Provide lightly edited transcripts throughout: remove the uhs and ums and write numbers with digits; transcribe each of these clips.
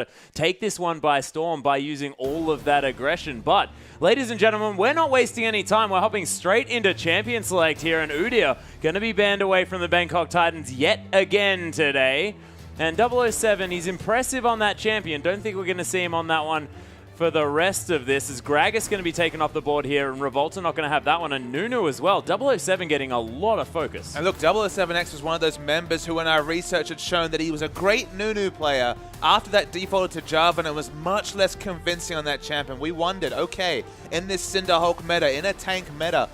to take this one by storm by using all of that aggression. But, ladies and gentlemen, we're not wasting any time. We're hopping straight into Champion Select here, and Udyr going to be banned away from the Bangkok Titans yet again today. And 007, he's impressive on that champion. Don't think we're going to see him on that one for the rest of this, as Gragas going to be taken off the board here, and Revolta not going to have that one, and Nunu as well. 007 getting a lot of focus. And look, 007X was one of those members who in our research had shown that he was a great Nunu player. After that defaulted to Jarvan and was much less convincing on that champion. We wondered, okay, in this Cinderhulk meta, in a tank meta,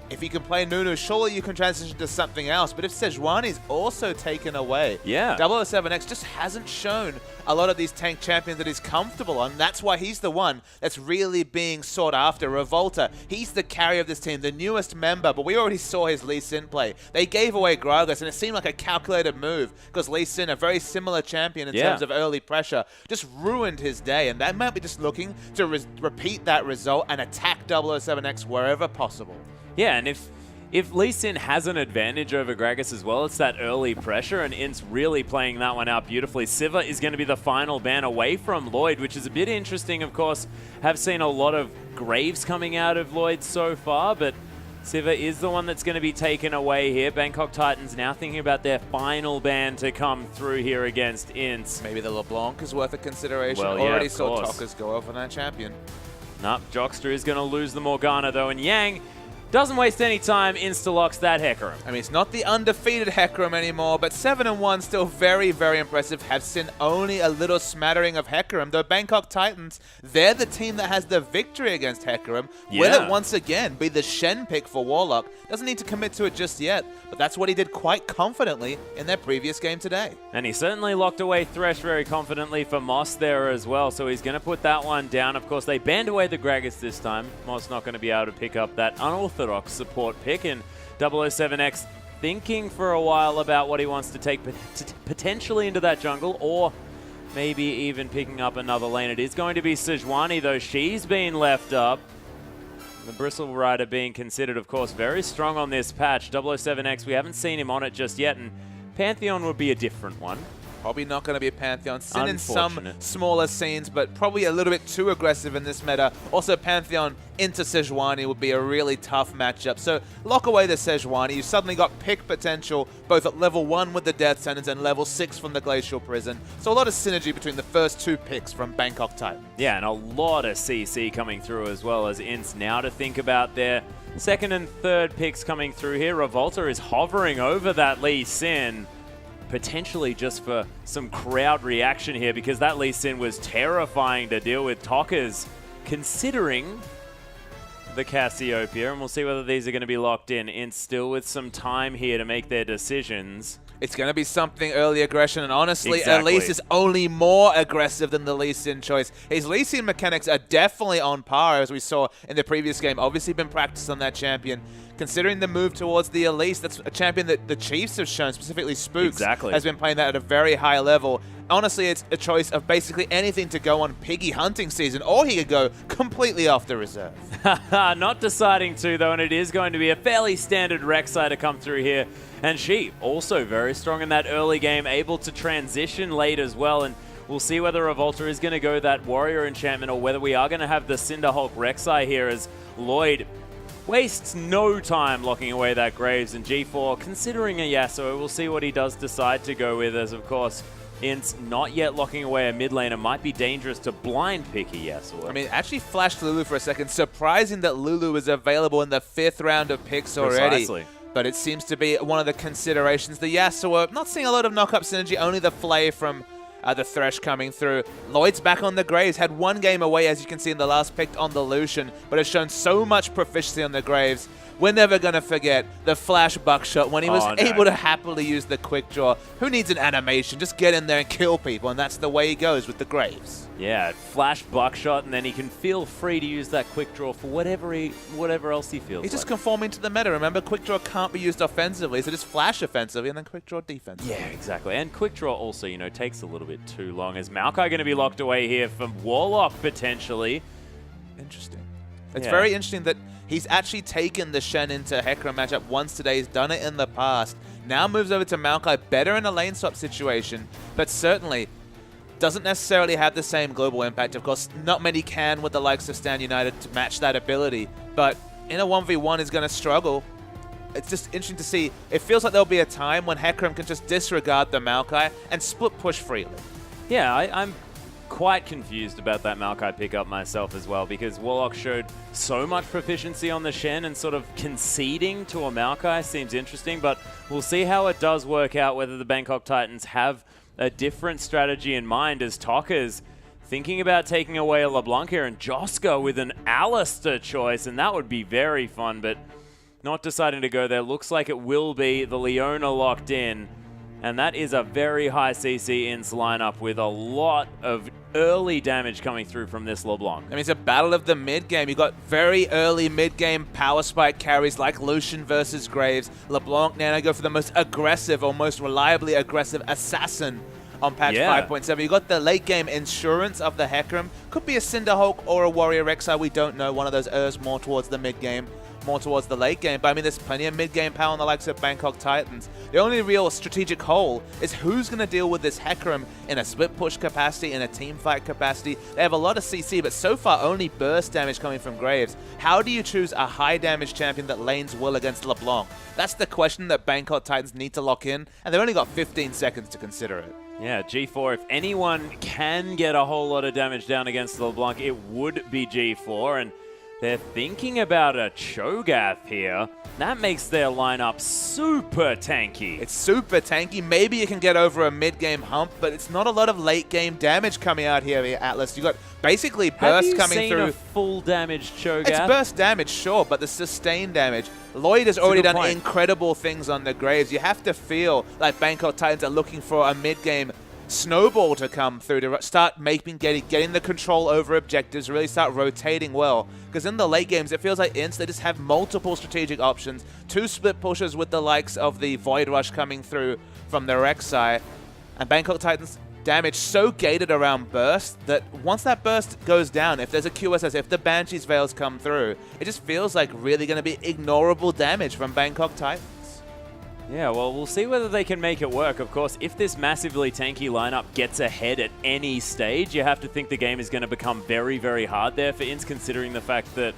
if you can play Nunu, surely you can transition to something else. But if Sejuani's also taken away, 007X just hasn't shown a lot of these tank champions that he's comfortable on. That's why he's the one that's really being sought after. Revolta, he's the carry of this team, the newest member, but we already saw his Lee Sin play. They gave away Gragas, and it seemed like a calculated move because Lee Sin, a very similar champion in terms of early pressure, just ruined his day. And that might be just looking to repeat that result and attack 007X wherever possible. Yeah, and if Lee Sin has an advantage over Gragas as well, it's that early pressure, and Ince really playing that one out beautifully. Siva is going to be the final ban away from Lloyd, which is a bit interesting, of course. Have seen a lot of Graves coming out of Lloyd so far, but Siva is the one that's going to be taken away here. Bangkok Titans now thinking about their final ban to come through here against Ince. Maybe the LeBlanc is worth a consideration. Well, Already saw Tokas go off on that champion. Nope, Jockster is going to lose the Morgana though, and Yang doesn't waste any time, insta-locks that Hecarim. I mean, it's not the undefeated Hecarim anymore, but 7-1 still very, very impressive. Have seen only a little smattering of Hecarim, though Bangkok Titans, they're the team that has the victory against Hecarim. Will it once again be the Shen pick for Warlock? Doesn't need to commit to it just yet, but that's what he did quite confidently in their previous game today. And he certainly locked away Thresh very confidently for Moss there as well, so he's going to put that one down. Of course, they banned away the Gragas this time. Moss not going to be able to pick up that unorthodox support pick, and 007X thinking for a while about what he wants to take potentially into that jungle, or maybe even picking up another lane. It is going to be Sejuani, though. She's been left up. The Bristle Rider being considered, of course, very strong on this patch. 007X, we haven't seen him on it just yet, and Pantheon would be a different one. Probably not going to be a Pantheon. Sin in some smaller scenes, but probably a little bit too aggressive in this meta. Also, Pantheon into Sejuani would be a really tough matchup. So lock away the Sejuani. You suddenly got pick potential both at level 1 with the Death Sentence and level 6 from the Glacial Prison. So a lot of synergy between the first two picks from Bangkok Titan. Yeah, and a lot of CC coming through as well as Ince now to think about their second and third picks coming through here. Revolta is hovering over that Lee Sin, potentially just for some crowd reaction here, because that Lee Sin was terrifying to deal with. Tokas considering the Cassiopeia, and we'll see whether these are going to be locked in. Ince still with some time here to make their decisions. It's going to be something early aggression, and honestly, Elise is only more aggressive than the Lee Sin choice. His Lee Sin mechanics are definitely on par, as we saw in the previous game. Obviously been practiced on that champion. Considering the move towards the Elise, that's a champion that the Chiefs have shown, specifically Spooks, has been playing that at a very high level. Honestly, it's a choice of basically anything to go on Piggy hunting season, or he could go completely off the reserve. Not deciding to, though, and it is going to be a fairly standard Rek'Sai to come through here. And she also very strong in that early game, able to transition late as well. And we'll see whether Revolta is going to go that Warrior enchantment, or whether we are going to have the Cinderhulk Rek'Sai here, as Lloyd wastes no time locking away that Graves, and G4 considering a Yasuo. We'll see what he does decide to go with, as of course Ince not yet locking away a mid lane. It might be dangerous to blind pick a Yasuo. I mean, actually flashed Lulu for a second. Surprising that Lulu is available in the 5th round of picks already. Precisely. But it seems to be one of the considerations. The Yasuo, not seeing a lot of knock-up synergy, only the Flay from the Thresh coming through. Lloyd's back on the Graves, had one game away, as you can see in the last pick on the Lucian, but has shown so much proficiency on the Graves. We're never going to forget the flash buckshot when he was able to happily use the quick draw. Who needs an animation? Just get in there and kill people, and that's the way he goes with the Graves. Yeah, flash buckshot, and then he can feel free to use that quick draw for whatever else he feels He's just conforming to the meta. Remember, quick draw can't be used offensively, so just flash offensively and then quick draw defensively. Yeah, exactly. And quick draw also, you know, takes a little bit too long. Is Maokai going to be locked away here from Warlock potentially? Interesting. It's very interesting that he's actually taken the Shen into Hecarim matchup once today. He's done it in the past. Now moves over to Maokai, better in a lane swap situation, but certainly doesn't necessarily have the same global impact. Of course, not many can with the likes of Stan United to match that ability, but in a 1v1 is going to struggle. It's just interesting to see. It feels like there'll be a time when Hecarim can just disregard the Maokai and split push freely. Yeah, I'm quite confused about that Maokai pickup myself as well, because Warlock showed so much proficiency on the Shen, and sort of conceding to a Maokai seems interesting, but we'll see how it does work out, whether the Bangkok Titans have a different strategy in mind, as Tokka's thinking about taking away a LeBlanc here, and Joska with an Alistair choice, and that would be very fun, but not deciding to go there. Looks like it will be the Leona locked in, and that is a very high CC ins lineup with a lot of early damage coming through from this LeBlanc. I mean, it's a battle of the mid-game. You got very early mid-game power spike carries like Lucian versus Graves. LeBlanc now go for the most aggressive or most reliably aggressive assassin on patch 5.7. You got the late game insurance of the Hecarim. Could be a Cinderhulk or a Warrior Rek'Sai. We don't know. One of those Urs more towards the mid-game, more towards the late game. But I mean, there's plenty of mid-game power on the likes of Bangkok Titans. The only real strategic hole is who's going to deal with this Hecarim in a split push capacity, in a team fight capacity. They have a lot of CC, but so far only burst damage coming from Graves. How do you choose a high damage champion that lanes well against LeBlanc? That's the question that Bangkok Titans need to lock in, and they've only got 15 seconds to consider it. Yeah, G4, if anyone can get a whole lot of damage down against LeBlanc, it would be G4, and they're thinking about a Cho'Gath here. That makes their lineup super tanky. It's super tanky. Maybe you can get over a mid-game hump, but it's not a lot of late-game damage coming out here, Atlas. You got basically burst coming through. Have you seen a full damage Cho'Gath? It's burst damage, sure, but the sustained damage. Lloyd has already done incredible things on the Graves. You have to feel like Bangkok Titans are looking for a mid-game snowball to come through to start getting the control over objectives, really start rotating well. Because in the late games, it feels like Ints, they just have multiple strategic options. 2 split pushes with the likes of the Void Rush coming through from the Rek'Sai. And Bangkok Titans damage so gated around burst that once that burst goes down, if there's a QSS, if the Banshee's Veils come through, it just feels like really going to be ignorable damage from Bangkok Titans. Yeah, well, we'll see whether they can make it work. Of course, if this massively tanky lineup gets ahead at any stage, you have to think the game is going to become very, very hard there for Ints, considering the fact that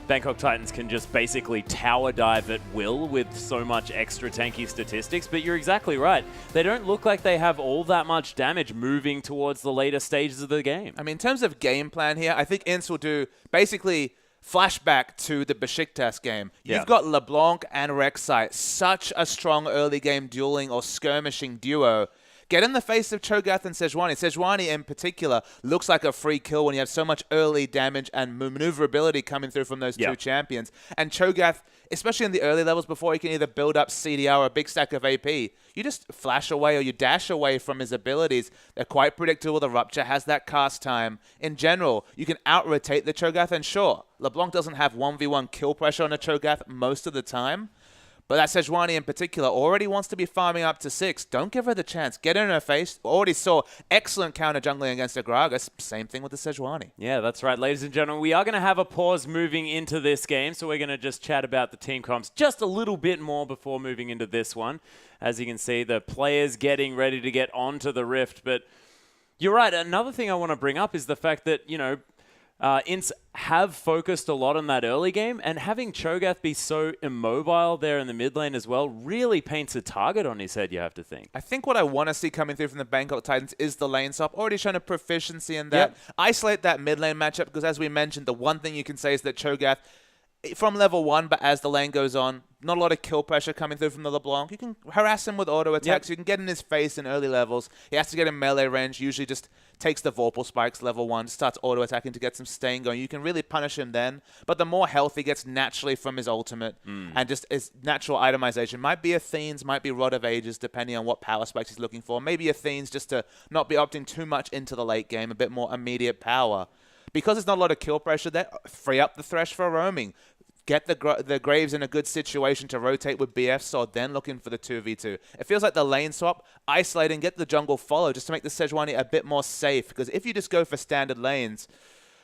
Bangkok Titans can just basically tower dive at will with so much extra tanky statistics. But you're exactly right. They don't look like they have all that much damage moving towards the later stages of the game. I mean, in terms of game plan here, I think Ints will do basically flashback to the Besiktas game. You've got LeBlanc and Rek'Sai, such a strong early game dueling or skirmishing duo. Get in the face of Cho'Gath and Sejuani. Sejuani in particular looks like a free kill when you have so much early damage and maneuverability coming through from those two champions. And Cho'Gath, especially in the early levels before he can either build up CDR or a big stack of AP, you just flash away or you dash away from his abilities. They're quite predictable. The Rupture has that cast time. In general, you can out-rotate the Cho'Gath, and sure, LeBlanc doesn't have 1v1 kill pressure on a Cho'Gath most of the time, but that Sejuani in particular already wants to be farming up to 6. Don't give her the chance. Get in her face. Already saw excellent counter jungling against a Gragas. Same thing with the Sejuani. Yeah, that's right, ladies and gentlemen. We are going to have a pause moving into this game, so we're going to just chat about the team comps just a little bit more before moving into this one. As you can see, the players getting ready to get onto the Rift. But you're right. Another thing I want to bring up is the fact that, you know, Ints have focused a lot on that early game, and having Cho'Gath be so immobile there in the mid lane as well really paints a target on his head, you have to think. I think what I want to see coming through from the Bangkok Titans is the lane swap. Already shown a proficiency in that. Isolate that mid lane matchup, because as we mentioned, the one thing you can say is that Cho'Gath, from level 1, but as the lane goes on, not a lot of kill pressure coming through from the LeBlanc. You can harass him with auto attacks. You can get in his face in early levels. He has to get in melee range. Usually just takes the Vorpal spikes level 1, starts auto attacking to get some stain going. You can really punish him then. But the more health he gets naturally from his ultimate and just his natural itemization. Might be Athene's, might be Rod of Ages, depending on what power spikes he's looking for. Maybe Athene's just to not be opting too much into the late game, a bit more immediate power. Because there's not a lot of kill pressure there, free up the Thresh for roaming. Get the Graves in a good situation to rotate with BF Sword, then looking for the 2v2. It feels like the lane swap, isolating, get the jungle follow just to make the Sejuani a bit more safe. Because if you just go for standard lanes,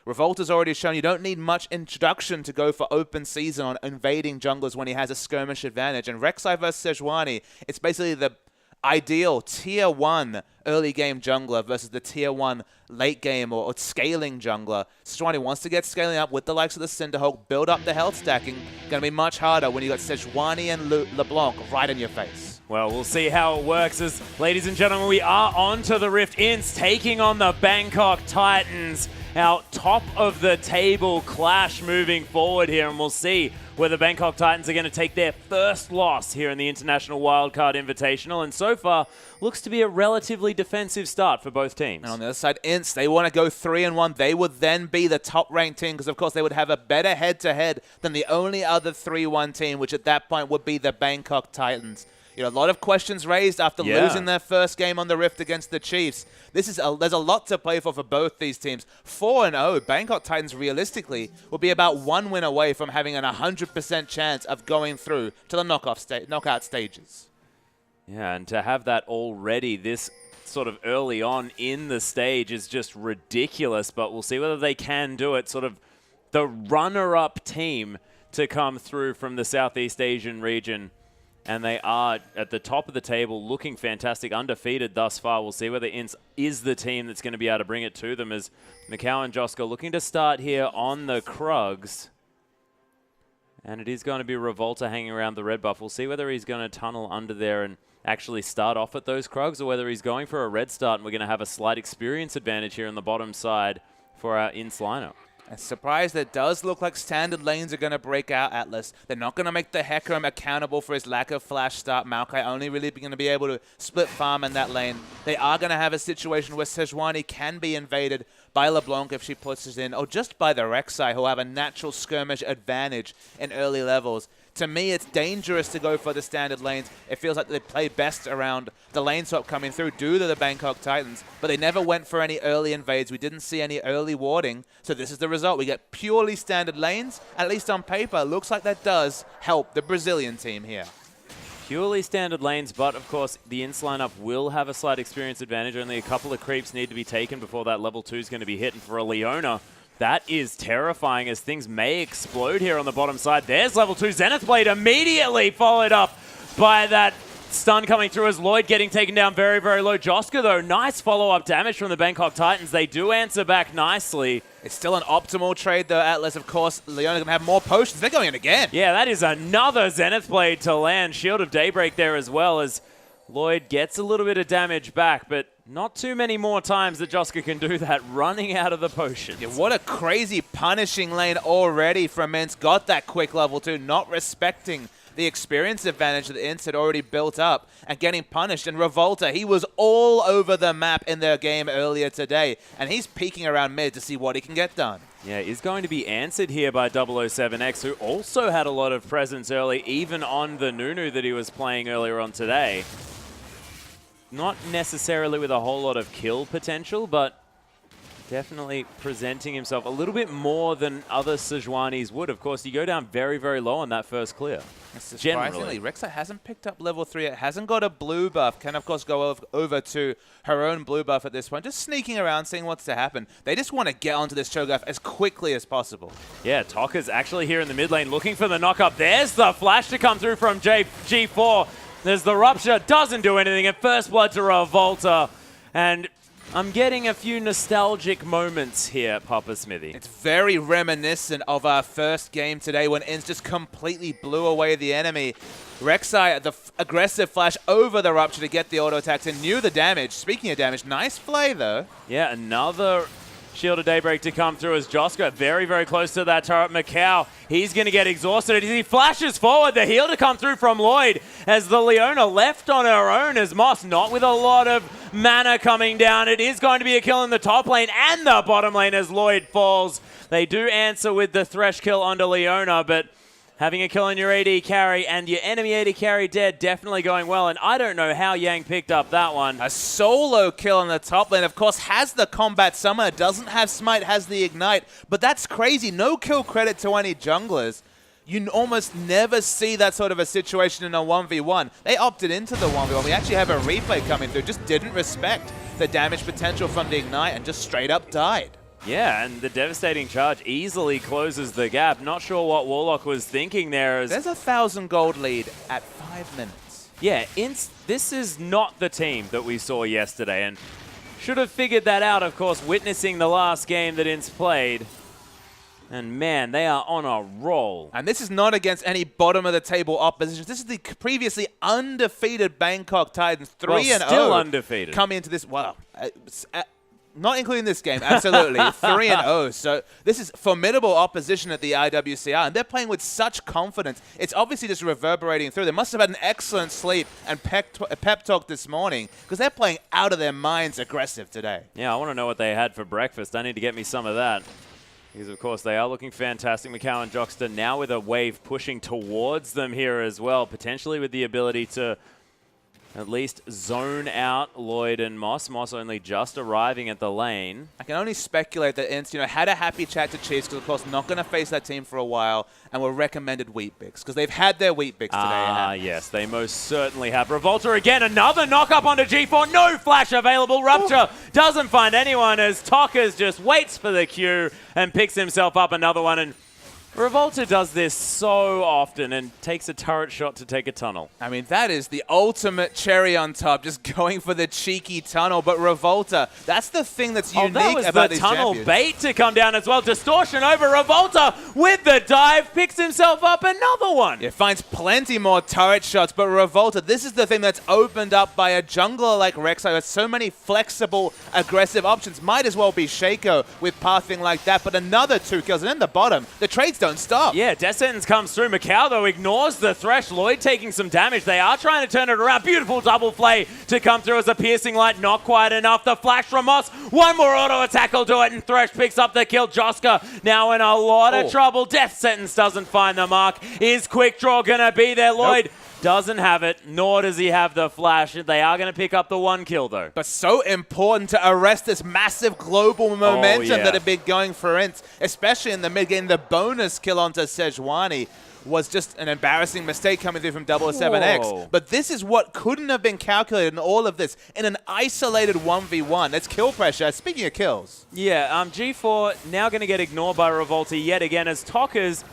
Revolta's already shown you don't need much introduction to go for open season on invading junglers when he has a skirmish advantage. And Rek'Sai versus Sejuani, it's basically the ideal tier 1 early game jungler versus the tier 1 late game or scaling jungler. Sejuani wants to get scaling up with the likes of the Cinderhulk, build up the health stacking. Going to be much harder when you got Sejuani and LeBlanc right in your face. Well, we'll see how it works as, ladies and gentlemen, we are on to the Rift Ints taking on the Bangkok Titans. Our top of the table clash moving forward here, and we'll see whether Bangkok Titans are going to take their first loss here in the International Wildcard Invitational. And so far, looks to be a relatively defensive start for both teams. And on the other side, Ints, they want to go 3-1. They would then be the top-ranked team because, of course, they would have a better head-to-head than the only other 3-1 team, which at that point would be the Bangkok Titans. You know, a lot of questions raised after losing their first game on the Rift against the Chiefs. There's a lot to play for both these teams. 4-0, Bangkok Titans realistically will be about 1 win away from having an 100% chance of going through to the knockout stages. Yeah, and to have that already this sort of early on in the stage is just ridiculous, but we'll see whether they can do it. Sort of the runner-up team to come through from the Southeast Asian region. And they are at the top of the table, looking fantastic, undefeated thus far. We'll see whether Ints is the team that's going to be able to bring it to them, as Macau and Josko looking to start here on the Krugs. And it is going to be Revolta hanging around the red buff. We'll see whether he's going to tunnel under there and actually start off at those Krugs, or whether he's going for a red start, and we're going to have a slight experience advantage here on the bottom side for our Ints lineup. A surprise that does look like standard lanes are going to break out Atlas. They're not going to make the Hecarim accountable for his lack of flash start. Maokai only really going to be able to split farm in that lane. They are going to have a situation where Sejuani can be invaded by LeBlanc if she puts it in, or just by the Rek'Sai, who have a natural skirmish advantage in early levels. To me, it's dangerous to go for the standard lanes. It feels like they play best around the lane swap coming through due to the Bangkok Titans, but they never went for any early invades. We didn't see any early warding, so this is the result. We get purely standard lanes. At least on paper, looks like that does help the Brazilian team here. Purely standard lanes, but of course the Ints lineup will have a slight experience advantage. Only a couple of creeps need to be taken before that level 2 is going to be hit, and for a Leona, that is terrifying as things may explode here on the bottom side. There's level 2 Zenith Blade immediately followed up by that stun coming through as Lloyd getting taken down very, very low. Joska, though, nice follow-up damage from the Bangkok Titans. They do answer back nicely. It's still an optimal trade, though, Atlas. Of course, Leona going to have more potions. They're going in again. Yeah, that is another Zenith Blade to land. Shield of Daybreak there as well, as Lloyd gets a little bit of damage back, but not too many more times that Joska can do that, running out of the potions. Yeah, what a crazy punishing lane already from Ints. Got that quick level 2, not respecting the experience advantage that Ints had already built up and getting punished. And Revolta, he was all over the map in their game earlier today, and he's peeking around mid to see what he can get done. Yeah, is going to be answered here by 007X, who also had a lot of presence early, even on the Nunu that he was playing earlier on today. Not necessarily with a whole lot of kill potential, but definitely presenting himself a little bit more than other Sejuanis would. Of course, you go down very, very low on that first clear. Surprisingly, Rek'Sai hasn't picked up level 3. It hasn't got a blue buff. Can, of course, go over to her own blue buff at this point. Just sneaking around, seeing what's to happen. They just want to get onto this Cho'Gath as quickly as possible. Yeah, Tokka's actually here in the mid lane looking for the knock-up. There's the flash to come through from G4. There's the Rupture. Doesn't do anything. And first blood to Revolta. And I'm getting a few nostalgic moments here, Papa Smithy. It's very reminiscent of our first game today when Ints just completely blew away the enemy. Rek'Sai, the aggressive flash over the Rupture to get the auto attacks and knew the damage. Speaking of damage, nice play though. Yeah, another Shield of Daybreak to come through as Joska very, very close to that turret. Macau, he's going to get exhausted. He flashes forward. The heal to come through from Lloyd as the Leona left on her own as Moss, not with a lot of mana coming down. It is going to be a kill in the top lane and the bottom lane as Lloyd falls. They do answer with the Thresh kill onto Leona, but having a kill on your AD carry and your enemy AD carry dead, definitely going well. And I don't know how Yang picked up that one. A solo kill on the top lane, of course, has the combat summoner, doesn't have smite, has the ignite. But that's crazy. No kill credit to any junglers. You almost never see that sort of a situation in a 1v1. They opted into the 1v1. We actually have a replay coming through. Just didn't respect the damage potential from the ignite and just straight up died. Yeah, and the devastating charge easily closes the gap. Not sure what Warlock was thinking there. There's a 1,000 gold lead at 5 minutes. Yeah, this is not the team that we saw yesterday, and should have figured that out, of course, witnessing the last game that Ince played. And man, they are on a roll. And this is not against any bottom-of-the-table opposition. This is the previously undefeated Bangkok Titans, 3-0. Still undefeated. Coming into this, well, not including this game, absolutely, 3-0. So this is formidable opposition at the IWCR, and they're playing with such confidence. It's obviously just reverberating through. They must have had an excellent sleep and pep talk this morning, because they're playing out of their minds aggressive today. Yeah, I want to know what they had for breakfast. I need to get me some of that. Because, of course, they are looking fantastic. Macau and Jockster now with a wave pushing towards them here as well, potentially with the ability to at least zone out Lloyd and Moss. Moss only just arriving at the lane. I can only speculate that Ince, had a happy chat to Chiefs, because, of course, not going to face that team for a while, and were recommended Wheat Bix, because they've had their Wheat Bix today. Ah, yes, they most certainly have. Revolta again, another knock-up onto G4. No flash available. Rupture doesn't find anyone as Tockers just waits for the cue and picks himself up another one. And Revolta does this so often and takes a turret shot to take a tunnel. I mean, that is the ultimate cherry on top, just going for the cheeky tunnel. But Revolta, that's the thing that's unique about these champions. That was the tunnel bait to come down as well. Distortion over Revolta with the dive, picks himself up another one. It finds plenty more turret shots, but Revolta, this is the thing that's opened up by a jungler like Rek'Sai with so many flexible, aggressive options. Might as well be Shaco with pathing like that, but another 2 kills. And in the bottom, the trades don't stop. Yeah, Death Sentence comes through. Macau, though, ignores the Thresh. Lloyd taking some damage. They are trying to turn it around. Beautiful double play to come through as a piercing light. Not quite enough. The flash from Moss. One more auto attack will do it, and Thresh picks up the kill. Joska now in a lot of trouble. Death Sentence doesn't find the mark. Is Quick Draw going to be there? Lloyd doesn't have it, nor does he have the flash. They are going to pick up the 1 kill, though. But so important to arrest this massive global momentum that had been going for Ince, especially in the mid-game. The bonus kill onto Sejuani was just an embarrassing mistake coming through from 007X. Whoa. But this is what couldn't have been calculated in all of this. In an isolated 1v1, that's kill pressure. Speaking of kills. Yeah, G4 now going to get ignored by Revolta yet again as Tockers.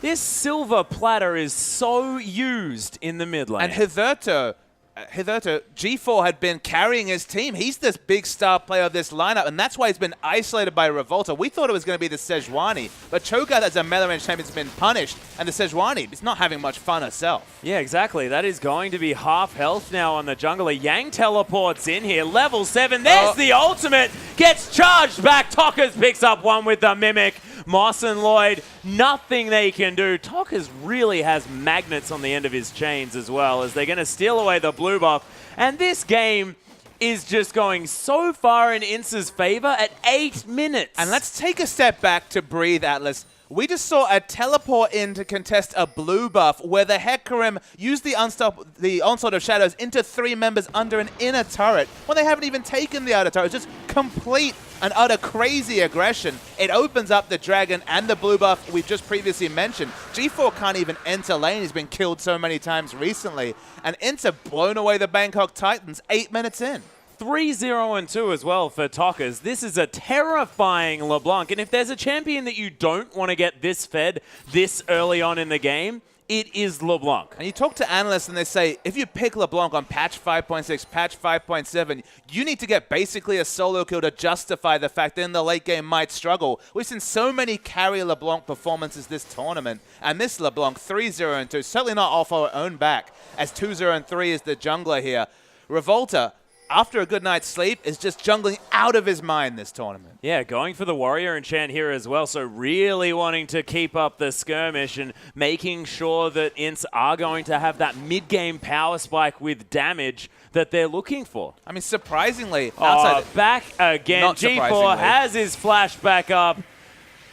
This silver platter is so used in the mid lane. And Hitherto, G4 had been carrying his team. He's this big star player of this lineup, and that's why he's been isolated by Revolta. We thought it was going to be the Sejuani, but Cho'Gath as a melee range champion has been punished, and the Sejuani is not having much fun herself. Yeah, exactly. That is going to be half health now on the jungler. Yang teleports in here, level 7. There's the ultimate. Gets charged back. Tockers picks up one with the Mimic. Moss and Lloyd, nothing they can do. Tockers really has magnets on the end of his chains as well, as they're going to steal away the blue buff. And this game is just going so far in Ince's favor at 8 minutes. And let's take a step back to breathe, Atlas. We just saw a teleport in to contest a blue buff where the Hecarim used the Onslaught of Shadows into 3 members under an inner turret when they haven't even taken the outer turret. It's just complete and utter crazy aggression. It opens up the dragon and the blue buff we've just previously mentioned. G4 can't even enter lane. He's been killed so many times recently. And Ince have blown away the Bangkok Titans 8 minutes in. 3-0-2 as well for Tockers. This is a terrifying LeBlanc, and if there's a champion that you don't want to get this fed this early on in the game, it is LeBlanc. And you talk to analysts and they say, if you pick LeBlanc on patch 5.6, patch 5.7, you need to get basically a solo kill to justify the fact that in the late game might struggle. We've seen so many carry LeBlanc performances this tournament, and this LeBlanc 3-0-2, certainly not off our own back, as 2-0-3 is the jungler here. Revolta, after a good night's sleep, is just jungling out of his mind this tournament. Yeah, going for the warrior enchant here as well, so really wanting to keep up the skirmish and making sure that Ince are going to have that mid-game power spike with damage that they're looking for. I mean, surprisingly, outside back again. Not G4 has his flash back up.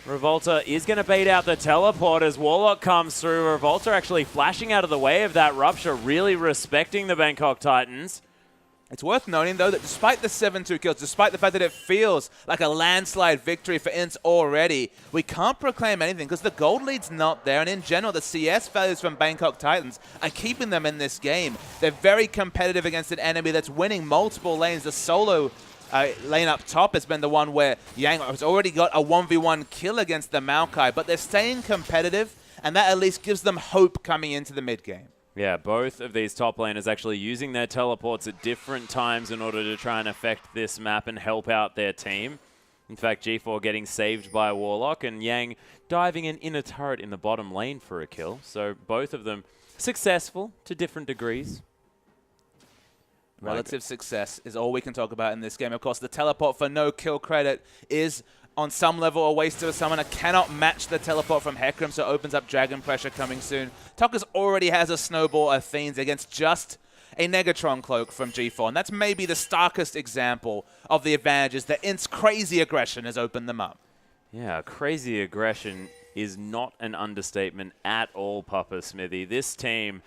Revolta is going to bait out the teleport as Warlock comes through. Revolta actually flashing out of the way of that rupture, really respecting the Bangkok Titans. It's worth noting, though, that despite the 7-2 kills, despite the fact that it feels like a landslide victory for Ince already, we can't proclaim anything because the gold lead's not there. And in general, the CS values from Bangkok Titans are keeping them in this game. They're very competitive against an enemy that's winning multiple lanes. The solo lane up top has been the one where Yang has already got a 1v1 kill against the Maokai, but they're staying competitive, and that at least gives them hope coming into the mid game. Yeah, both of these top laners actually using their teleports at different times in order to try and affect this map and help out their team. In fact, G4 getting saved by Warlock and Yang diving an inner turret in the bottom lane for a kill. So both of them successful to different degrees. Relative success is all we can talk about in this game. Of course, the teleport for no kill credit is on some level a waste of a summoner. Cannot match the teleport from Hecarim, so opens up Dragon Pressure coming soon. Tuckers already has a Snowball of Fiends against just a Negatron Cloak from G4, and that's maybe the starkest example of the advantages that Int's crazy aggression has opened them up. Yeah, crazy aggression is not an understatement at all, Papa Smithy. This team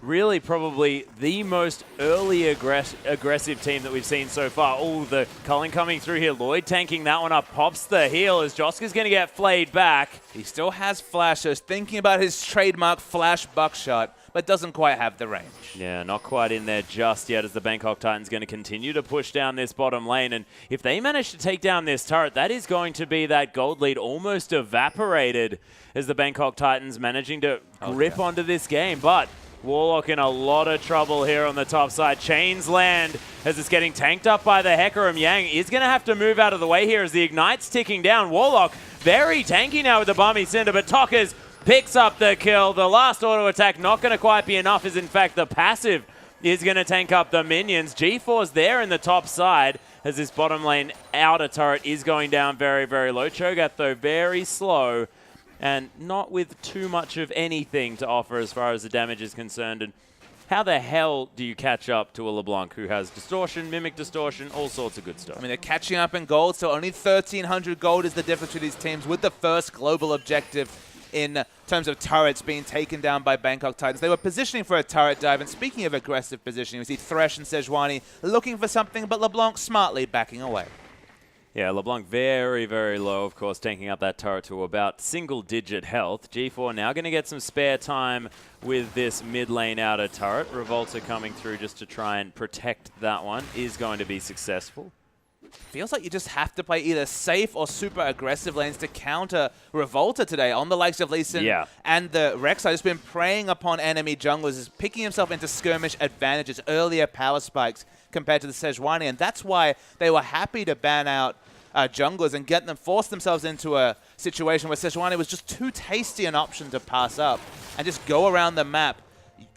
really probably the most early aggressive team that we've seen so far. Oh, the Culling coming through here. Lloyd tanking that one up, pops the heal as Joska's going to get flayed back. He still has Flash, so he's thinking about his trademark Flash Buckshot, but doesn't quite have the range. Yeah, not quite in there just yet as the Bangkok Titans going to continue to push down this bottom lane. And if they manage to take down this turret, that is going to be that gold lead almost evaporated as the Bangkok Titans managing to grip onto this game. But Warlock in a lot of trouble here on the top side. Chains land as it's getting tanked up by the Hecarim. Yang is going to have to move out of the way here as the Ignite's ticking down. Warlock very tanky now with the Bummy Cinder, but Tockers picks up the kill. The last auto attack not going to quite be enough, as in fact the passive is going to tank up the minions. G4's there in the top side as this bottom lane outer turret is going down very, very low. Cho'Gath, though, very slow and not with too much of anything to offer as far as the damage is concerned. And how the hell do you catch up to a LeBlanc who has Distortion, Mimic Distortion, all sorts of good stuff? I mean, they're catching up in gold, so only 1,300 gold is the difference between these teams with the first global objective in terms of turrets being taken down by Bangkok Titans. They were positioning for a turret dive, and speaking of aggressive positioning, we see Thresh and Sejuani looking for something, but LeBlanc smartly backing away. Yeah, LeBlanc very, very low, of course, taking up that turret to about single-digit health. G4 now going to get some spare time with this mid-lane outer turret. Revolta coming through just to try and protect that one is going to be successful. Feels like you just have to play either safe or super aggressive lanes to counter Revolta today on the likes of Lee Sin and the Rek'Sai. Just been preying upon enemy junglers, is picking himself into skirmish advantages, earlier power spikes compared to the Sejuani, and that's why they were happy to ban out junglers and force themselves into a situation where Sejuani was just too tasty an option to pass up and just go around the map,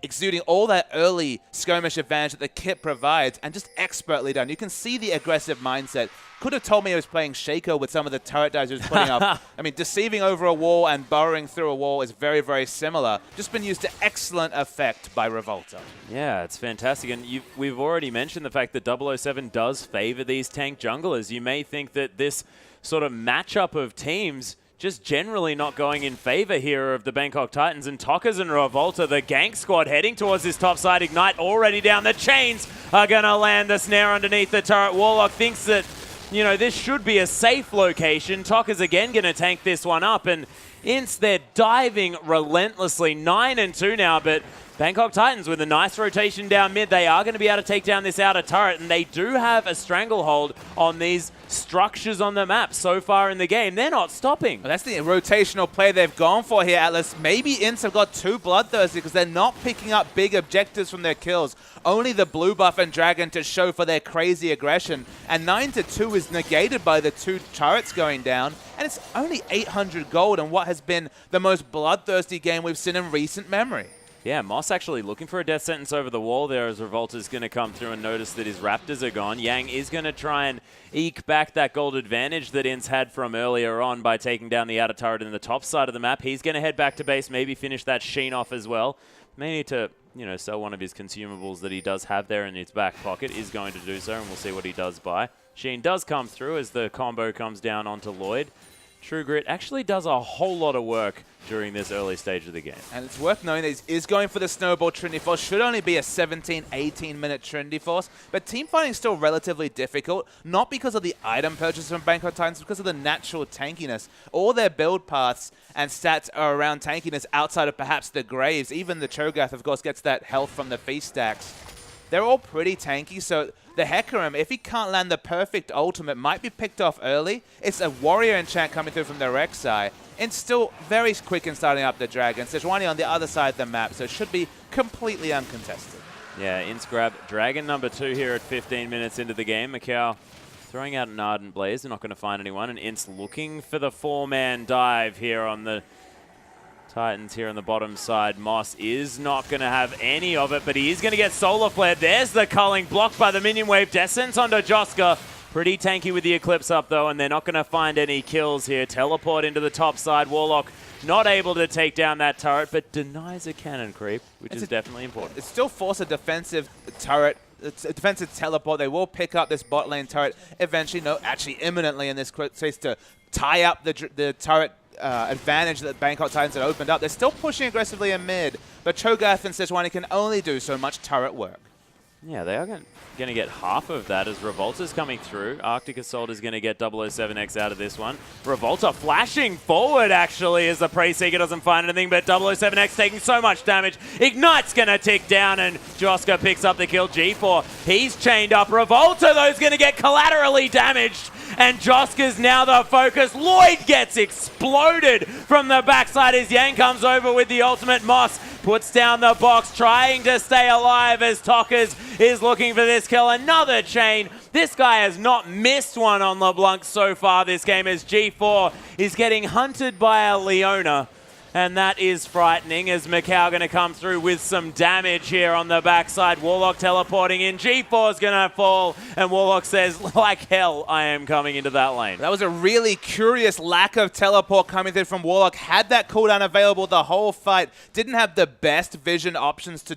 exuding all that early skirmish advantage that the kit provides, and just expertly done. You can see the aggressive mindset. Could have told me he was playing Shaco with some of the turret dives he was putting up. I mean, deceiving over a wall and burrowing through a wall is very, very similar. Just been used to excellent effect by Revolta. Yeah, it's fantastic. And we've already mentioned the fact that 007 does favor these tank junglers. You may think that this sort of matchup of teams just generally not going in favor here of the Bangkok Titans, and Tockers and Revolta, the gank squad heading towards this top side. Ignite already down. The chains are going to land the snare underneath the turret. Warlock thinks that, you know, this should be a safe location. Tockers again going to tank this one up, and Ints, they're diving relentlessly. 9-2 now, but Bangkok Titans with a nice rotation down mid. They are going to be able to take down this outer turret, and they do have a stranglehold on these structures on the map so far in the game. They're not stopping. Well, that's the rotational play they've gone for here, Atlas. Maybe Ints have got too bloodthirsty because they're not picking up big objectives from their kills. Only the blue buff and dragon to show for their crazy aggression. And 9-2 is negated by the two turrets going down. And it's only 800 gold in what has been the most bloodthirsty game we've seen in recent memory. Yeah, Moss actually looking for a death sentence over the wall there as Revolta's going to come through and notice that his Raptors are gone. Yang is going to try and eke back that gold advantage that Ints had from earlier on by taking down the outer turret in the top side of the map. He's going to head back to base, maybe finish that Sheen off as well. May need to, you know, sell one of his consumables that he does have there in his back pocket. Is going to do so, and we'll see what he does buy. Sheen does come through as the combo comes down onto Lloyd. True Grit actually does a whole lot of work during this early stage of the game. And it's worth knowing that he is going for the Snowball Trinity Force. Should only be a 17, 18-minute Trinity Force. But team fighting is still relatively difficult, not because of the item purchase from Bangkok Titans, because of the natural tankiness. All their build paths and stats are around tankiness outside of perhaps the Graves. Even the Cho'Gath, of course, gets that health from the feast stacks. They're all pretty tanky, so the Hecarim, if he can't land the perfect ultimate, might be picked off early. It's a warrior enchant coming through from the Rek'Sai. It's still very quick in starting up the dragon. Sejuani on the other side of the map, so it should be completely uncontested. Yeah, Ince grab Dragon number 2 here at 15 minutes into the game. Macau throwing out an Ardent Blaze. They're not going to find anyone. And Ince looking for the 4-man dive here on the Titans here on the bottom side. Moss is not going to have any of it, but he is going to get solar flared. There's the culling, blocked by the minion wave. Descent onto Joska. Pretty tanky with the Eclipse up, though, and they're not going to find any kills here. Teleport into the top side. Warlock not able to take down that turret, but denies a cannon creep, which is definitely important. It still forces a defensive turret. It's a defensive teleport. They will pick up this bot lane turret eventually, no, actually imminently in this case to tie up the turret advantage that Bangkok Titans had opened up. They're still pushing aggressively in mid, but Cho'Gath and Sejuani can only do so much turret work. Yeah, they are going to get half of that as Revolta's coming through. Arctic Assault is going to get 007X out of this one. Revolta flashing forward, actually, as the Prey Seeker doesn't find anything, but 007X taking so much damage. Ignite's going to tick down, and Joska picks up the kill. G4, he's chained up. Revolta, though, is going to get collaterally damaged, and Joska's now the focus. Lloyd gets exploded from the backside as Yang comes over with the ultimate. Moss puts down the box, trying to stay alive as Tockers is looking for this kill. Another chain. This guy has not missed one on LeBlanc so far this game as G4 is getting hunted by a Leona. And that is frightening as Macau going to come through with some damage here on the backside. Warlock teleporting in. G4 is going to fall. And Warlock says, like hell, I am coming into that lane. That was a really curious lack of teleport coming through from Warlock. Had that cooldown available the whole fight. Didn't have the best vision options to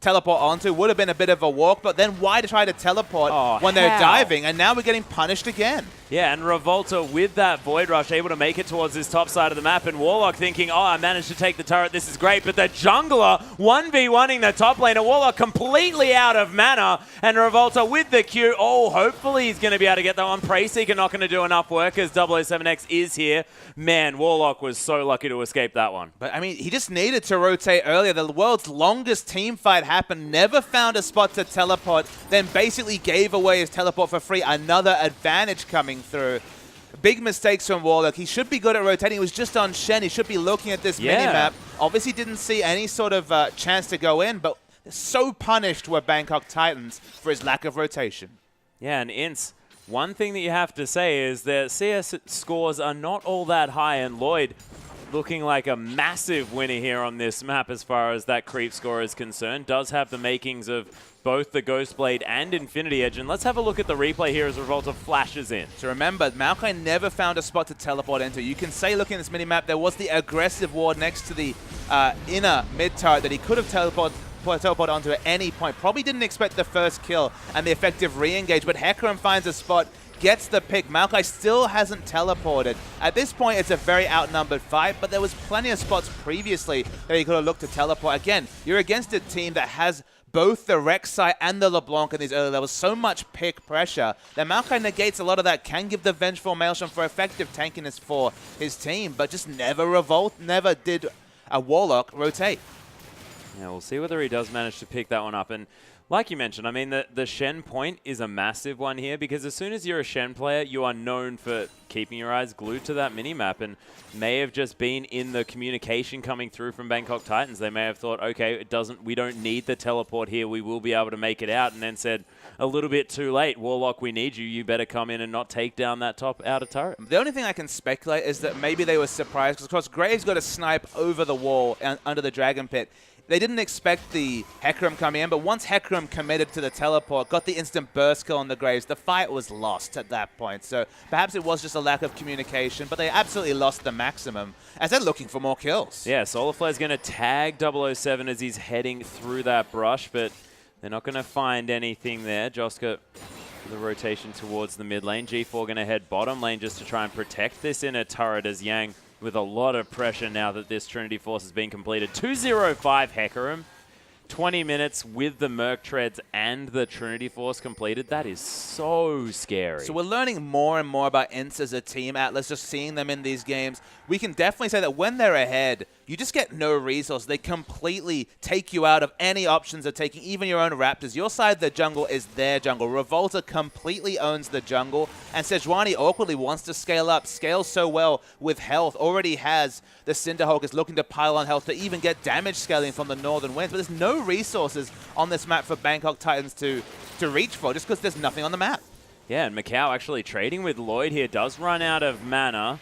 teleport onto. Would have been a bit of a walk, but then why try to teleport when they're diving? And now we're getting punished again. Yeah, and Revolta with that Void Rush able to make it towards this top side of the map, and Warlock thinking, oh, I managed to take the turret, this is great, but the jungler 1v1ing the top lane, and Warlock completely out of mana, and Revolta with the Q, oh, hopefully he's going to be able to get that one. Prey Seeker not going to do enough work as 007X is here. Man, Warlock was so lucky to escape that one. But, I mean, he just needed to rotate earlier. The world's longest team fight happened, never found a spot to teleport, then basically gave away his teleport for free. Another advantage coming through. Big mistakes from Warlock. He should be good at rotating. He was just on Shen. He should be looking at this mini-map. Obviously didn't see any sort of chance to go in, but so punished were Bangkok Titans for his lack of rotation. Yeah, and Ince, one thing that you have to say is that CS scores are not all that high, and Lloyd looking like a massive winner here on this map as far as that creep score is concerned. Does have the makings of both the Ghostblade and Infinity Edge. And let's have a look at the replay here as Revolta flashes in. So remember, Maokai never found a spot to teleport into. You can say, looking at this minimap, there was the aggressive ward next to the inner mid turret that he could have teleport onto at any point. Probably didn't expect the first kill and the effective re-engage, but Hecarim finds a spot, gets the pick. Maokai still hasn't teleported. At this point, it's a very outnumbered fight, but there was plenty of spots previously that he could have looked to teleport. Again, you're against a team that has both the Rek'Sai and the LeBlanc in these early levels. So much pick pressure that Maokai negates a lot of that, can give the Vengeful Maelstrom for effective tankiness for his team, but just never did a Warlock rotate. Yeah, we'll see whether he does manage to pick that one up. And like you mentioned, I mean, the Shen point is a massive one here because as soon as you're a Shen player, you are known for keeping your eyes glued to that minimap, and may have just been in the communication coming through from Bangkok Titans. They may have thought, okay, we don't need the teleport here, we will be able to make it out, and then said, a little bit too late, Warlock, we need you, you better come in and not take down that top outer turret. The only thing I can speculate is that maybe they were surprised, because of course Graves got a snipe over the wall under the Dragon Pit. They didn't expect the Hecarim coming in, but once Hecarim committed to the teleport, got the instant burst kill on the Graves, the fight was lost at that point. So perhaps it was just a lack of communication, but they absolutely lost the maximum as they're looking for more kills. Yeah, Solarflare's going to tag 007 as he's heading through that brush, but they're not going to find anything there. Joska, the rotation towards the mid lane. G4 going to head bottom lane just to try and protect this inner turret as Yang with a lot of pressure now that this Trinity Force has been completed. 205 Hecarim, 20 minutes with the Merc Treads and the Trinity Force completed. That is so scary. So we're learning more and more about Ince as a team, Atlas, just seeing them in these games. We can definitely say that when they're ahead, you just get no resource. They completely take you out of any options of taking even your own Raptors. Your side of the jungle is their jungle. Revolta completely owns the jungle, and Sejuani awkwardly wants to scale up, scales so well with health, already has the Cinderhulk is looking to pile on health to even get damage scaling from the Northern Winds, but there's no resources on this map for Bangkok Titans to reach for, just because there's nothing on the map. Yeah, and Macau actually trading with Lloyd here does run out of mana,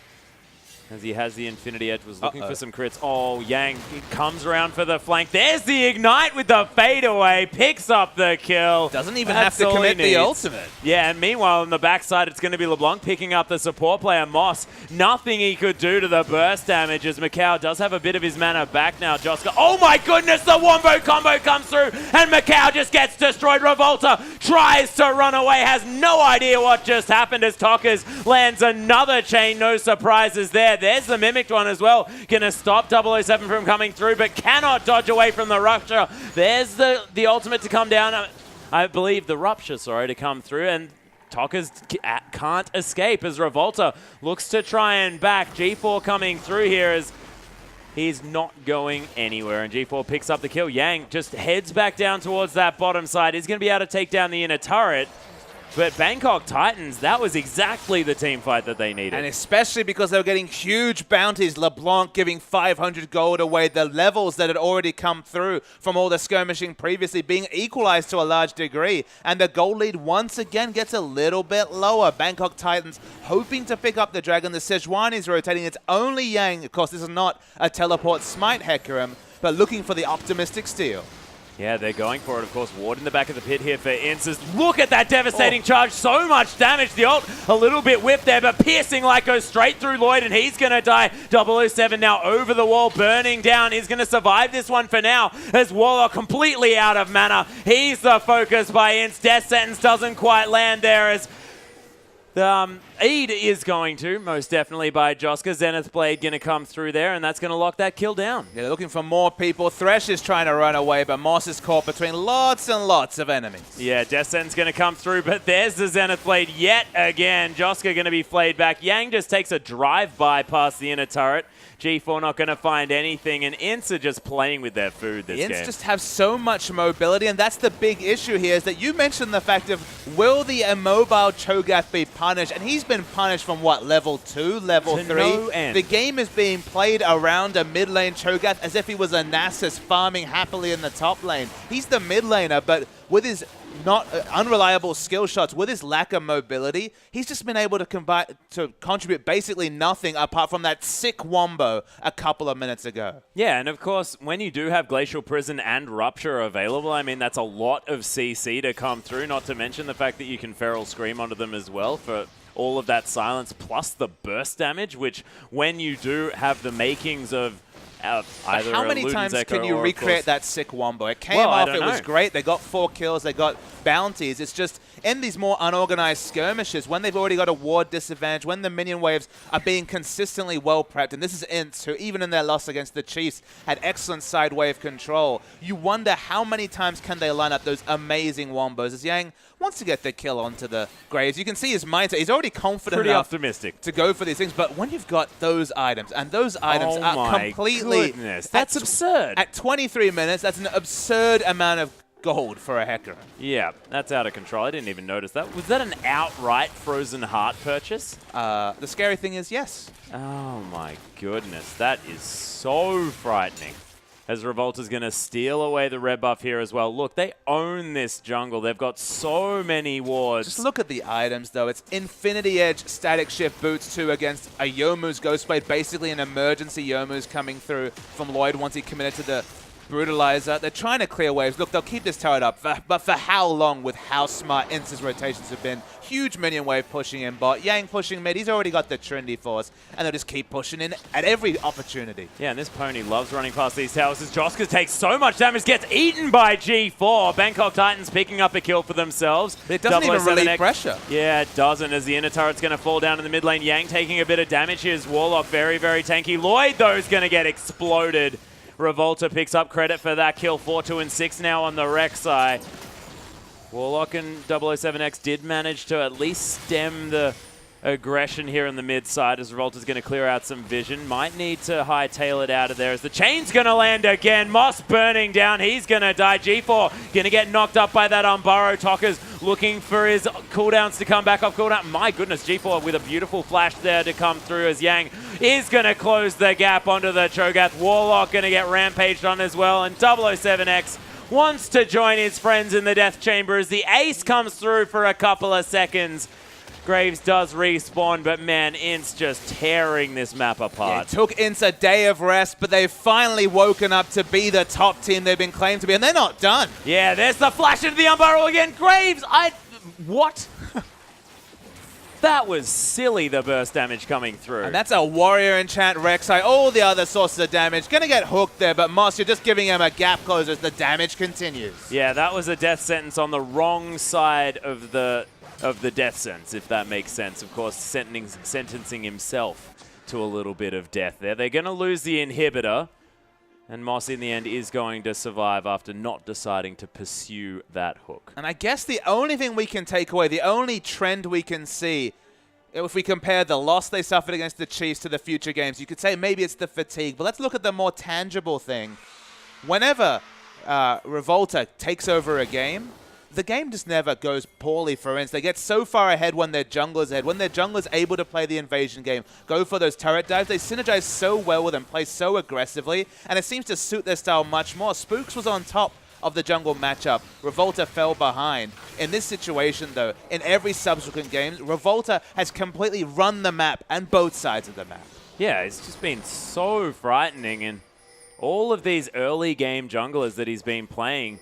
as he has the Infinity Edge, was looking for some crits. Oh, Yang comes around for the flank. There's the Ignite with the fadeaway. Picks up the kill. Doesn't even have to commit the ultimate. Yeah, and meanwhile, on the backside, it's going to be LeBlanc picking up the support player, Moss. Nothing he could do to the burst damage, as Macau does have a bit of his mana back now. Joska, oh my goodness, the Wombo combo comes through, and Macau just gets destroyed. Revolta tries to run away, has no idea what just happened as Tockers lands another chain. No surprises there. There's the Mimicked one as well. Gonna stop 007 from coming through, but cannot dodge away from the Rupture. There's the ultimate to come down. I believe the Rupture, sorry, to come through, and Tockers can't escape as Revolta looks to try and back. G4 coming through here as he's not going anywhere, and G4 picks up the kill. Yang just heads back down towards that bottom side. He's going to be able to take down the inner turret. But Bangkok Titans, that was exactly the team fight that they needed. And especially because they were getting huge bounties. LeBlanc giving 500 gold away. The levels that had already come through from all the skirmishing previously being equalized to a large degree. And the gold lead once again gets a little bit lower. Bangkok Titans hoping to pick up the dragon. The Sejuani is rotating. It's only Yang. Of course, this is not a teleport smite Hecarim, but looking for the optimistic steal. Yeah, they're going for it, of course. Ward in the back of the pit here for Inces. Look at that devastating charge. So much damage. The ult a little bit whipped there, but piercing light goes straight through Lloyd, and he's going to die. 007 now over the wall, burning down. He's going to survive this one for now, as Warlock completely out of mana. He's the focus by Ince. Death sentence doesn't quite land there, as Eid is going to, most definitely, by Joska. Zenith Blade going to come through there, and that's going to lock that kill down. Yeah, they're looking for more people. Thresh is trying to run away, but Moss is caught between lots and lots of enemies. Yeah, Death Sentence going to come through, but there's the Zenith Blade yet again. Joska going to be flayed back. Yang just takes a drive-by past the inner turret. G4 not going to find anything, and Ince are just playing with their food this game. Ince just have so much mobility, and that's the big issue here, is that you mentioned the fact of, will the immobile Cho'Gath be punished? And he's been punished from, what, level 2, level 3? No end. The game is being played around a mid lane Cho'Gath as if he was a Nasus farming happily in the top lane. He's the mid laner, but with his not unreliable skill shots, with his lack of mobility, he's just been able to contribute basically nothing apart from that sick wombo a couple of minutes ago. Yeah, and of course, when you do have Glacial Prison and Rupture available, I mean, that's a lot of CC to come through, not to mention the fact that you can Feral Scream onto them as well for all of that silence, plus the burst damage, which when you do have the makings of either how many times can you recreate that sick wombo? It came off, it was great. They got 4 kills, they got bounties. It's just in these more unorganized skirmishes, when they've already got a ward disadvantage, when the minion waves are being consistently well prepped, and this is Ince, who even in their loss against the Chiefs had excellent side wave control, you wonder how many times can they line up those amazing wombos, as Yang wants to get the kill onto the Graves. You can see his mindset. He's already confident enough to go for these things, but when you've got those items, and those items are completely... Goodness, that's absurd. At 23 minutes, that's an absurd amount of gold for a Hecarim. Yeah, that's out of control. I didn't even notice that. Was that an outright Frozen Heart purchase? The scary thing is, yes. Oh my goodness, that is so frightening. As Revolta's going to steal away the red buff here as well. Look, they own this jungle. They've got so many wards. Just look at the items, though. It's Infinity Edge, Static Shift Boots 2 against a Youmuu's Ghostblade. Basically an emergency Youmuu's coming through from Lloyd once he committed to the Brutalizer. They're trying to clear waves. Look, they'll keep this turret up, but for how long with how smart Ince's rotations have been? Huge minion wave pushing in bot. Yang pushing mid. He's already got the Trinity Force, and they'll just keep pushing in at every opportunity. Yeah, and this pony loves running past these towers as Joska takes so much damage, gets eaten by G4. Bangkok Titans picking up a kill for themselves. It doesn't even relieve pressure. Yeah, it doesn't, as the inner turret's going to fall down in the mid lane. Yang taking a bit of damage here as Warlock very, very tanky. Lloyd, though, is going to get exploded. Revolta picks up credit for that kill. 4, 2, and 6 now on the Rek'Sai. Warlock and 007X did manage to at least stem the aggression here in the mid side as Revolta's going to clear out some vision. Might need to hightail it out of there as the chain's going to land again. Moss burning down. He's going to die. G4 going to get knocked up by that Umbaro. Tokka's looking for his cooldowns to come back off cooldown. My goodness, G4 with a beautiful flash there to come through as Yang is going to close the gap onto the Cho'Gath. Warlock going to get rampaged on as well, and 007X wants to join his friends in the death chamber as the ace comes through for a couple of seconds. Graves does respawn, but man, Ince just tearing this map apart. It took Ince a day of rest, but they've finally woken up to be the top team they've been claimed to be, and they're not done. Yeah, there's the flash into the Umbaro again. Graves, what? That was silly, the burst damage coming through. And that's a Warrior Enchant Rek'Sai. All the other sources of damage. Going to get hooked there, but Moss, you're just giving him a gap closer as the damage continues. Yeah, that was a death sentence on the wrong side of the death sentence, if that makes sense. Of course, sentencing himself to a little bit of death there. They're going to lose the inhibitor, and Moss in the end is going to survive after not deciding to pursue that hook. And I guess the only thing we can take away, the only trend we can see, if we compare the loss they suffered against the Chiefs to the future games, you could say maybe it's the fatigue, but let's look at the more tangible thing. Whenever Revolta takes over a game, the game just never goes poorly for Ince. They get so far ahead when their jungler's ahead. When their jungler's able to play the invasion game, go for those turret dives, they synergize so well with them, play so aggressively, and it seems to suit their style much more. Spooks was on top of the jungle matchup. Revolta fell behind. In this situation, though, in every subsequent game, Revolta has completely run the map and both sides of the map. Yeah, it's just been so frightening, and all of these early game junglers that he's been playing,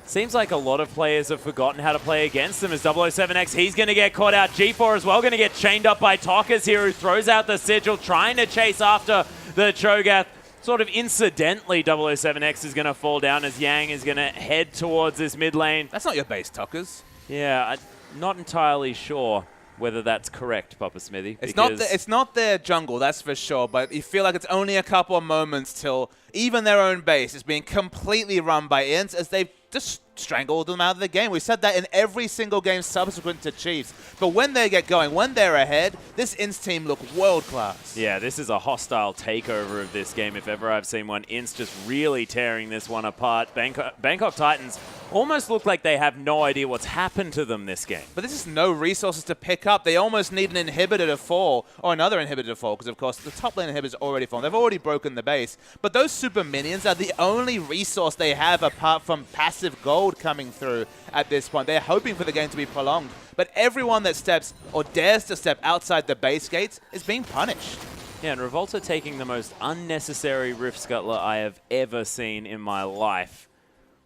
seems like a lot of players have forgotten how to play against them as 007X. He's going to get caught out. G4 as well going to get chained up by Tokka's here, who throws out the sigil, trying to chase after the Cho'Gath. Sort of incidentally, 007X is going to fall down as Yang is going to head towards this mid lane. That's not your base, Tokka's. Yeah, I'm not entirely sure whether that's correct, Papa Smithy. It's not their jungle, that's for sure, but you feel like it's only a couple of moments till even their own base is being completely run by Ince as they've just strangled them out of the game. We said that in every single game subsequent to Chiefs. But when they get going, when they're ahead, this Ince team look world-class. Yeah, this is a hostile takeover of this game if ever I've seen one. Ince just really tearing this one apart. Bangkok Titans almost look like they have no idea what's happened to them this game. But this is no resources to pick up. They almost need an inhibitor to fall, or another inhibitor to fall, because of course the top lane inhibitor's already fallen. They've already broken the base. But those super minions are the only resource they have apart from passive gold coming through at this point. They're hoping for the game to be prolonged. But everyone that steps or dares to step outside the base gates is being punished. Yeah, and Revolta taking the most unnecessary Rift Scuttler I have ever seen in my life.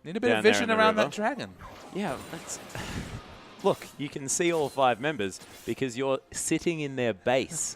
Need a bit of vision around that dragon. Yeah, that's... Look, you can see all 5 members because you're sitting in their base.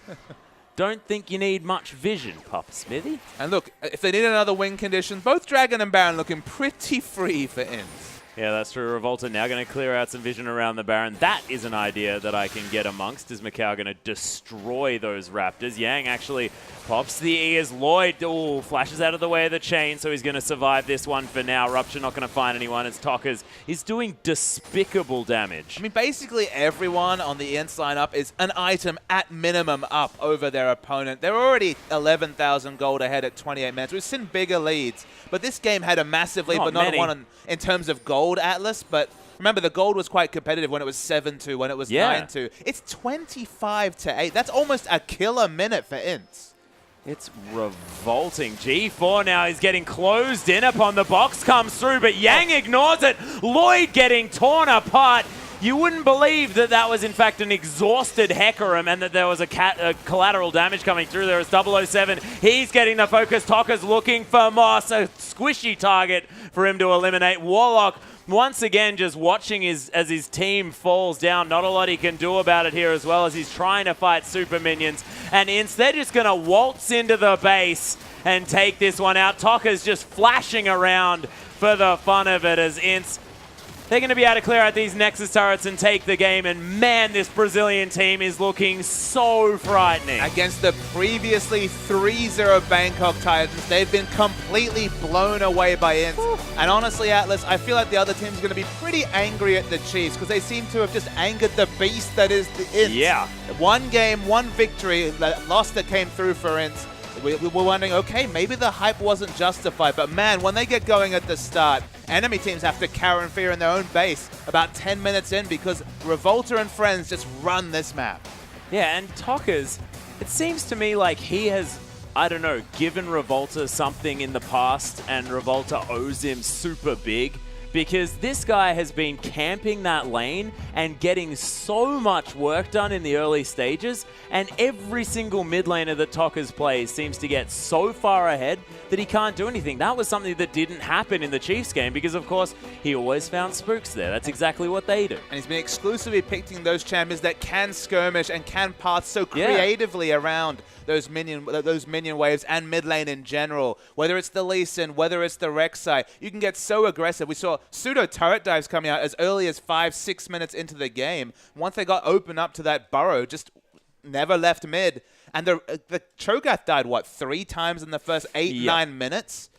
Don't think you need much vision, Papa Smithy. And look, if they need another win condition, both Dragon and Baron looking pretty free for Ince. Yeah, that's true. Revolta now going to clear out some vision around the Baron. That is an idea that I can get amongst. Is Macau going to destroy those Raptors? Yang actually pops the E as Lloyd flashes out of the way of the chain, so he's going to survive this one for now. Rupture not going to find anyone as Tokka's is doing despicable damage. I mean, basically everyone on the Ince lineup is an item at minimum up over their opponent. They're already 11,000 gold ahead at 28 minutes. We've seen bigger leads, but this game had a massive lead, but not one in terms of gold Atlas. But remember, the gold was quite competitive when it was 7-2, when it was 9-2. It's 25-8. That's almost a killer minute for Ince. It's revolting. G4 now is getting closed in upon. The box comes through, but Yang ignores it. Lloyd getting torn apart. You wouldn't believe that that was, in fact, an exhausted Hecarim and that there was a collateral damage coming through. There is 007. He's getting the focus. Tokka's looking for Moss, a squishy target for him to eliminate. Warlock, once again, just watching as his team falls down. Not a lot he can do about it here, as well as he's trying to fight super minions. And instead, just going to waltz into the base and take this one out. Tokka's just flashing around for the fun of it as Ince They're going to be able to clear out these Nexus turrets and take the game. And man, this Brazilian team is looking so frightening. Against the previously 3-0 Bangkok Titans, they've been completely blown away by Ints. And honestly, Atlas, I feel like the other team's going to be pretty angry at the Chiefs because they seem to have just angered the beast that is the Ints. Yeah. One game, one victory, loss that came through for Ints. We were wondering, okay, maybe the hype wasn't justified. But man, when they get going at the start, enemy teams have to cower in fear in their own base about 10 minutes in because Revolta and friends just run this map. Yeah, and Tokka's, it seems to me like he has, I don't know, given Revolta something in the past and Revolta owes him super big. Because this guy has been camping that lane and getting so much work done in the early stages, and every single mid laner that Tokka's plays seems to get so far ahead that he can't do anything. That was something that didn't happen in the Chiefs game because, of course, he always found spooks there. That's exactly what they do. And he's been exclusively picking those champions that can skirmish and can path so creatively around those minion waves and mid lane in general. Whether it's the Lee Sin, whether it's the Rek'Sai, you can get so aggressive. We saw pseudo turret dives coming out as early as 5-6 minutes into the game. Once they got open up to that burrow, just never left mid. And the Cho'Gath died, what, 3 times in the first 8-9 minutes?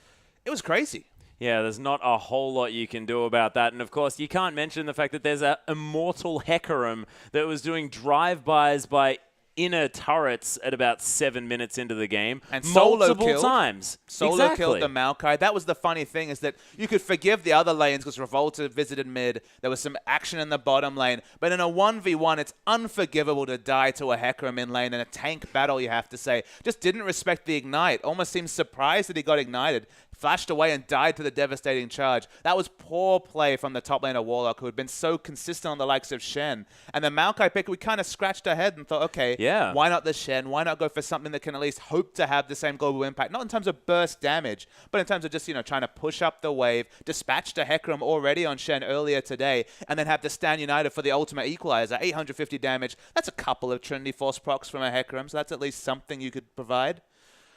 It was crazy. Yeah, there's not a whole lot you can do about that. And, of course, you can't mention the fact that there's an immortal Hecarim that was doing drive-bys by inner turrets at about 7 minutes into the game. And multiple times. Solo killed the Maokai. That was the funny thing, is that you could forgive the other lanes because Revolta visited mid. There was some action in the bottom lane. But in a 1v1, it's unforgivable to die to a Hecarim in lane in a tank battle, you have to say. Just didn't respect the ignite. Almost seemed surprised that he got ignited. Flashed away and died to the devastating charge. That was poor play from the top laner Warlock, who had been so consistent on the likes of Shen. And the Maokai pick, we kind of scratched our head and thought, okay, why not the Shen? Why not go for something that can at least hope to have the same global impact? Not in terms of burst damage, but in terms of just, trying to push up the wave. Dispatched a Hecarim already on Shen earlier today, and then have to stand united for the ultimate equalizer. 850 damage. That's a couple of Trinity Force procs from a Hecarim, so that's at least something you could provide.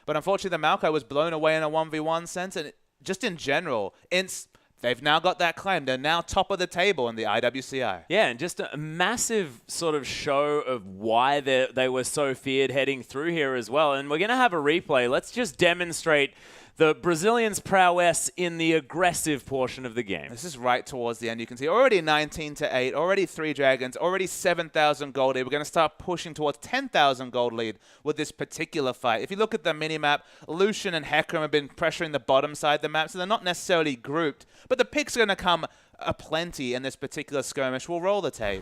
But unfortunately, the Maokai was blown away in a 1v1 sense, and just in general, Ints, they've now got that claim. They're now top of the table in the IWCI. Yeah, and just a massive sort of show of why they were so feared heading through here as well. And we're going to have a replay. Let's just demonstrate the Brazilians' prowess in the aggressive portion of the game. This is right towards the end. You can see already 19-8, already 3 dragons, already 7,000 gold lead. We're going to start pushing towards 10,000 gold lead with this particular fight. If you look at the minimap, Lucian and Hecarim have been pressuring the bottom side of the map, so they're not necessarily grouped. But the picks are going to come aplenty in this particular skirmish. We'll roll the tape.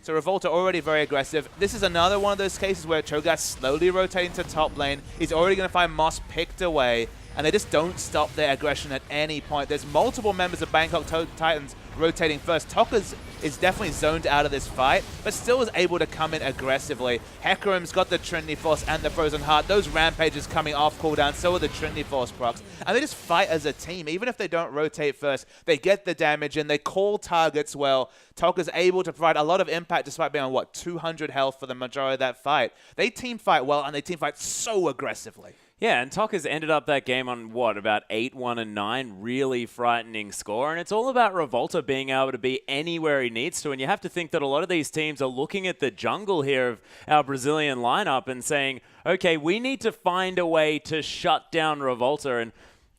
So Revolta already very aggressive. This is another one of those cases where Cho'Gath slowly rotating to top lane. He's already going to find Moss picked away. And they just don't stop their aggression at any point. There's multiple members of Bangkok Titans rotating first. Tokka's is definitely zoned out of this fight, but still was able to come in aggressively. Hecarim's got the Trinity Force and the Frozen Heart. Those rampages coming off cooldown, so are the Trinity Force procs. And they just fight as a team. Even if they don't rotate first, they get the damage and they call targets well. Tokka's able to provide a lot of impact despite being on, what, 200 health for the majority of that fight. They team fight well, and they team fight so aggressively. Yeah, and Tokka's ended up that game on, what, about 8-1-9, really frightening score. And it's all about Revolta being able to be anywhere he needs to. And you have to think that a lot of these teams are looking at the jungle here of our Brazilian lineup and saying, okay, we need to find a way to shut down Revolta. And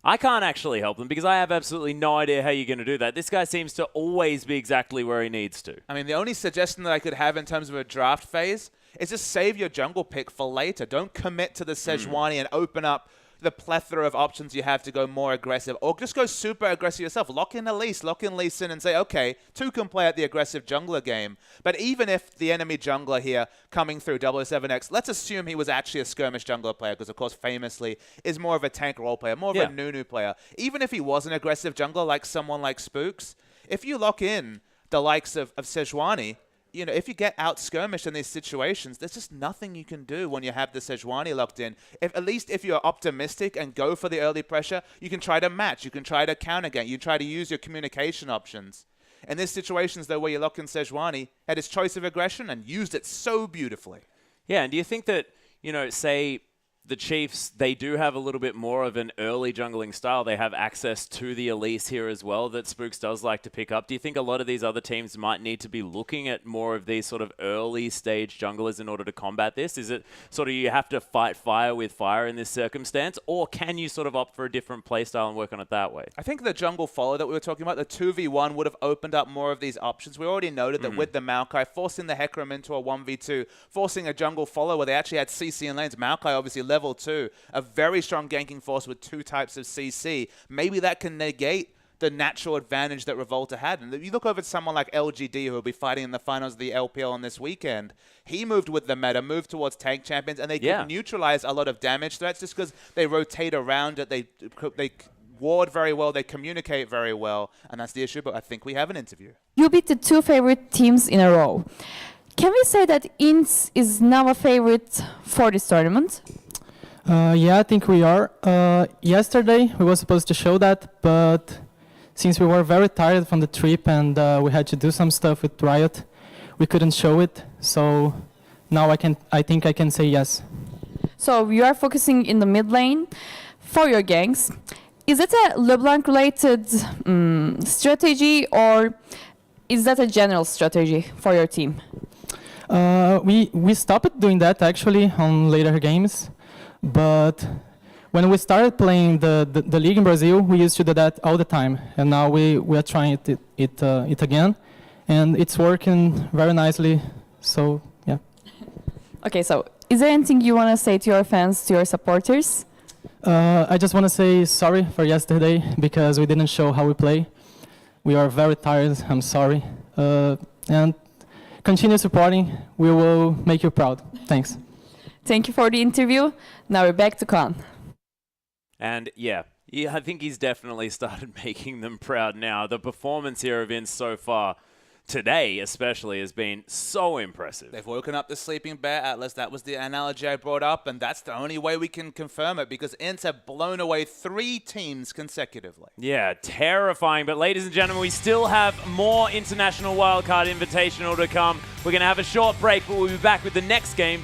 I can't actually help them because I have absolutely no idea how you're going to do that. This guy seems to always be exactly where he needs to. I mean, the only suggestion that I could have in terms of a draft phase is just save your jungle pick for later. Don't commit to the Sejuani and open up the plethora of options you have to go more aggressive. Or just go super aggressive yourself. Lock in Elise, lock in Lee Sin and say, okay, 2 can play at the aggressive jungler game. But even if the enemy jungler here coming through 007X, let's assume he was actually a skirmish jungler player, because of course famously is more of a tank role player, more of a Nunu player. Even if he was an aggressive jungler like someone like Spooks, if you lock in the likes of Sejuani, if you get out skirmished in these situations, there's just nothing you can do when you have the Sejuani locked in. At least if you're optimistic and go for the early pressure, you can try to match, you can try to counter game, you try to use your communication options. In these situations, though, where you lock in Sejuani, had his choice of aggression and used it so beautifully. Yeah, and do you think that, say the Chiefs, they do have a little bit more of an early jungling style. They have access to the Elise here as well that Spooks does like to pick up. Do you think a lot of these other teams might need to be looking at more of these sort of early stage junglers in order to combat this? Is it sort of you have to fight fire with fire in this circumstance, or can you sort of opt for a different playstyle and work on it that way? I think the jungle follow that we were talking about, the 2v1 would have opened up more of these options. We already noted that with the Maokai, forcing the Hecarim into a 1v2, forcing a jungle follow where they actually had CC in lanes. Maokai obviously level 2, a very strong ganking force with 2 types of CC. Maybe that can negate the natural advantage that Revolta had. And if you look over at someone like LGD, who will be fighting in the finals of the LPL on this weekend, he moved with the meta, moved towards tank champions, and they can neutralize a lot of damage threats just because they rotate around it, they ward very well, they communicate very well, and that's the issue, but I think we have an interview. You beat the 2 favorite teams in a row. Can we say that INTZ is now a favorite for this tournament? Yeah, I think we are. Yesterday we were supposed to show that, but since we were very tired from the trip and we had to do some stuff with Riot, we couldn't show it. So now I think I can say yes. So you are focusing in the mid lane for your ganks. Is it a LeBlanc-related strategy, or is that a general strategy for your team? We stopped doing that actually on later games, but when we started playing the league in Brazil, we used to do that all the time, and now we are trying it again, and it's working very nicely. So yeah. Okay, so is there anything you want to say to your fans, to your supporters? I just want to say sorry for yesterday because we didn't show how we play. We are very tired. I'm sorry, and continue supporting. We will make you proud. Thanks. Thank you for the interview. Now we're back to Khan. And yeah, I think he's definitely started making them proud now. The performance here of INTZ so far, today especially, has been so impressive. They've woken up the sleeping bear, Atlas. That was the analogy I brought up, and that's the only way we can confirm it, because INTZ have blown away 3 teams consecutively. Yeah, terrifying. But ladies and gentlemen, we still have more International Wildcard Invitational to come. We're going to have a short break, but we'll be back with the next game